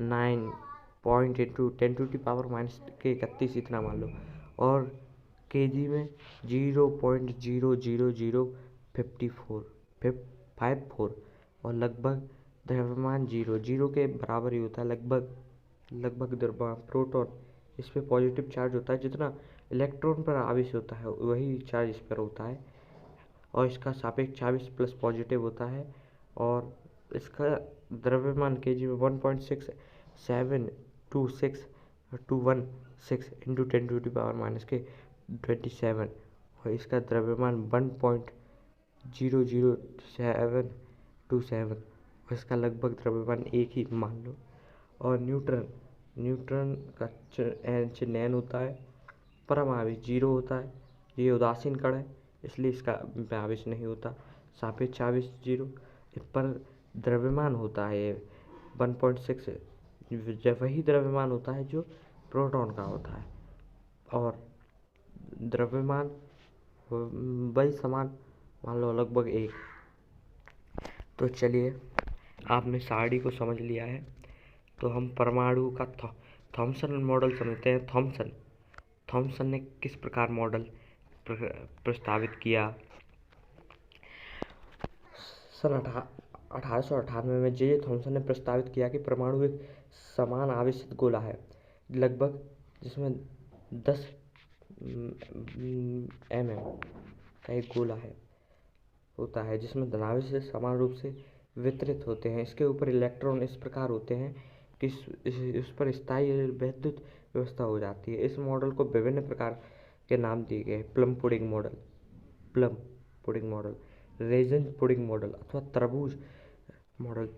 9 into 10⁻⁻31 इतना मान लो, और केजी में 0.00054 और लगभग द्रव्यमान जीरो के बराबर ही होता है, लगभग लगभग द्रव्यमान प्रोटॉन, इस पे पॉजिटिव चार्ज होता है। जितना इलेक्ट्रॉन पर आवेश होता है वही चार्ज इस पर होता है, और इसका सापेक्ष आवेश प्लस पॉजिटिव होता है। और इसका द्रव्यमान केजी में 1.6726 इंटू 10⁻⁻⁻⁷ और इसका द्रव्यमान 1.00727 और इसका लगभग द्रव्यमान एक ही मान लो। और न्यूट्रॉन का चिन्ह होता है, परम आवेश 0 होता है, ये उदासीन कण है इसलिए इसका आवेश नहीं होता। सापेक्ष आवेश 0 पर द्रव्यमान होता है 1.6, जब वही द्रव्यमान होता है जो प्रोटॉन का होता है। और द्रव्यमान वही समान मान लो लगभग 1। तो चलिए आपने सारणी को समझ लिया है, तो हम परमाणु का थॉमसन मॉडल समझते हैं। थॉमसन ने किस प्रकार मॉडल प्रस्तावित किया। सन 1898 में जे थॉमसन ने प्रस्तावित किया कि परमाणु एक समान आवेशित गोला है लगभग, जिसमें 10 mm का एक गोला होता है जिसमें धनावेश समान रूप से वितरित होते हैं। इसके ऊपर इलेक्ट्रॉन इस प्रकार होते हैं कि इस पर स्थायी विद्युत व्यवस्था हो जाती है। इस मॉडल को विभिन्न प्रकार के नाम दिए गए। Plum pudding model, resin pudding model अथवा तरबूज मॉडल।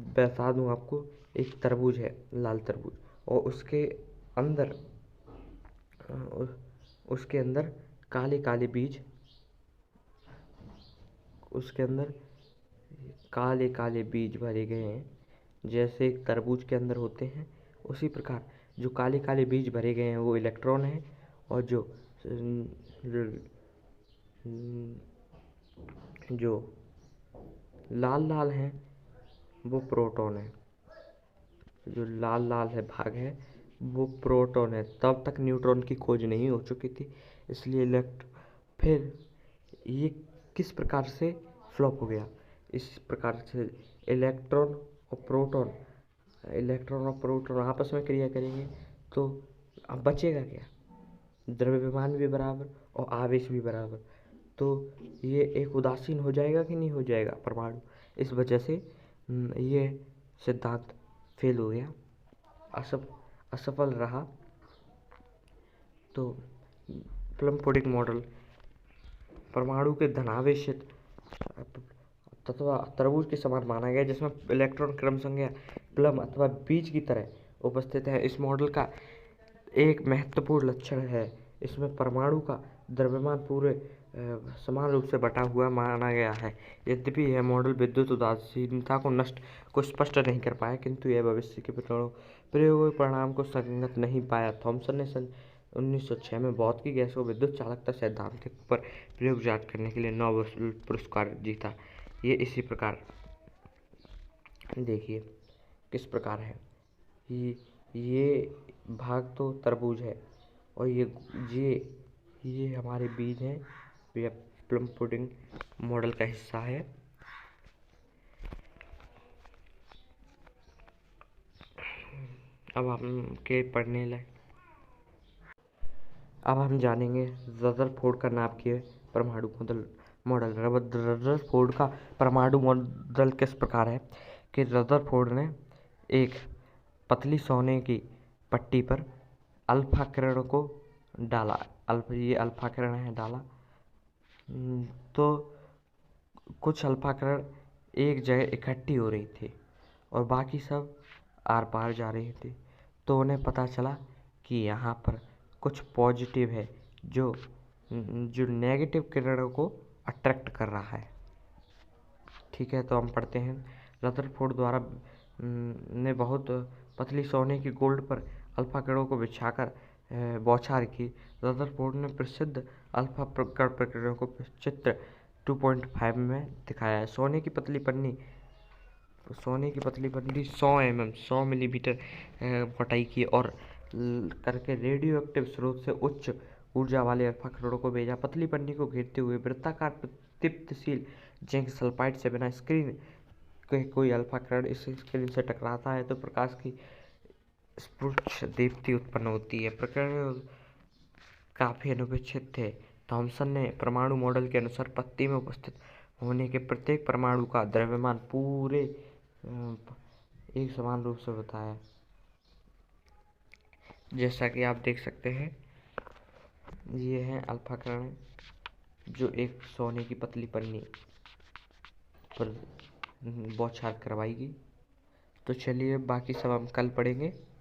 बता दूं आपको, एक तरबूज है, लाल तरबूज, और उसके अंदर काले काले बीज, उसके अंदर काले काले बीज भरे गए हैं, जैसे एक तरबूज के अंदर होते हैं उसी प्रकार जो काले काले बीज भरे गए हैं वो इलेक्ट्रॉन है, और जो लाल लाल हैं वो प्रोटॉन है। जो लाल लाल है भाग है वो प्रोटॉन है। तब तक न्यूट्रॉन की खोज नहीं हो चुकी थी, इसलिए फिर ये किस प्रकार से फ्लॉप हो गया। इस प्रकार से इलेक्ट्रॉन और प्रोटॉन आपस में क्रिया करेंगे तो अब बचेगा क्या, द्रव्यमान भी बराबर और आवेश भी बराबर, तो ये एक उदासीन हो जाएगा कि नहीं हो जाएगा परमाणु। इस वजह से ये सिद्धांत फेल हो गया, असफल रहा। तो प्लम पुडिंग मॉडल परमाणु के धनावेशित तथा तरबूज के समान माना गया, जिसमें इलेक्ट्रॉन क्रमशः प्लम अथवा बीज की तरह उपस्थित है। इस मॉडल का एक महत्वपूर्ण लक्षण है, इसमें परमाणु का द्रव्यमान पूरे समान रूप से बटा हुआ माना गया है। यद्यपि यह मॉडल विद्युत उदासीनता को स्पष्ट नहीं कर पाया, किंतु यह भविष्य के प्रयोगों के परिणाम को संगत नहीं पाया। थॉमसन ने सन 1906 में भौतिकी गैसों विद्युत चालकता सैद्धांतिक पर प्रयोग जांच करने के लिए नोबेल पुरस्कार जीता। ये इसी प्रकार देखिए किस प्रकार है। ये भाग तो तरबूज है और ये हमारे बीज हैं, ये प्लम पुडिंग मॉडल का हिस्सा है। अब हम जानेंगे रदरफोर्ड का नाभिकीय परमाणु मॉडल। रदरफोर्ड का परमाणु मॉडल किस प्रकार है कि रदरफोर्ड ने एक पतली सोने की पट्टी पर अल्फा किरण को डाला। ये अल्फा किरण है डाला, तो कुछ अल्फा किरण एक जगह इकट्ठी हो रही थी और बाकी सब आर पार जा रही थी। तो उन्हें पता चला कि यहाँ पर कुछ पॉजिटिव है जो नेगेटिव किरणों को अट्रैक्ट कर रहा है। ठीक है, तो हम पढ़ते हैं। रदरफोर्ड द्वारा ने बहुत पतली सोने की गोल्ड पर अल्फा किरणों को बिछाकर बौछार की। रदरफोर्ड ने प्रसिद्ध अल्फा प्रक्रियाओं को चित्र 2.5 में दिखाया है। सोने की पतली पन्नी 100 मिलीमीटर मोटाई की और करके रेडियो एक्टिव स्रोत से उच्च ऊर्जा वाले अल्फा किरणों को भेजा। पतली पन्नी को घेरते हुए वृत्ताकार प्रदीप्तशील जिंक सल्फाइड से बिना स्क्रीन के कोई अल्फा किरण इस स्क्रीन से टकराता है तो प्रकाश की स्फुट दीप्ति उत्पन्न होती है। प्रकरण काफी अनपेक्षित थे। थॉमसन ने परमाणु मॉडल के अनुसार पत्ती में उपस्थित होने के प्रत्येक परमाणु का द्रव्यमान पूरे एक समान रूप से बताया। जैसा कि आप देख सकते हैं, ये है अल्फा कण, जो एक सोने की पतली पन्नी पर बौछार करवाएगी। तो चलिए, बाकी सब हम कल पढ़ेंगे।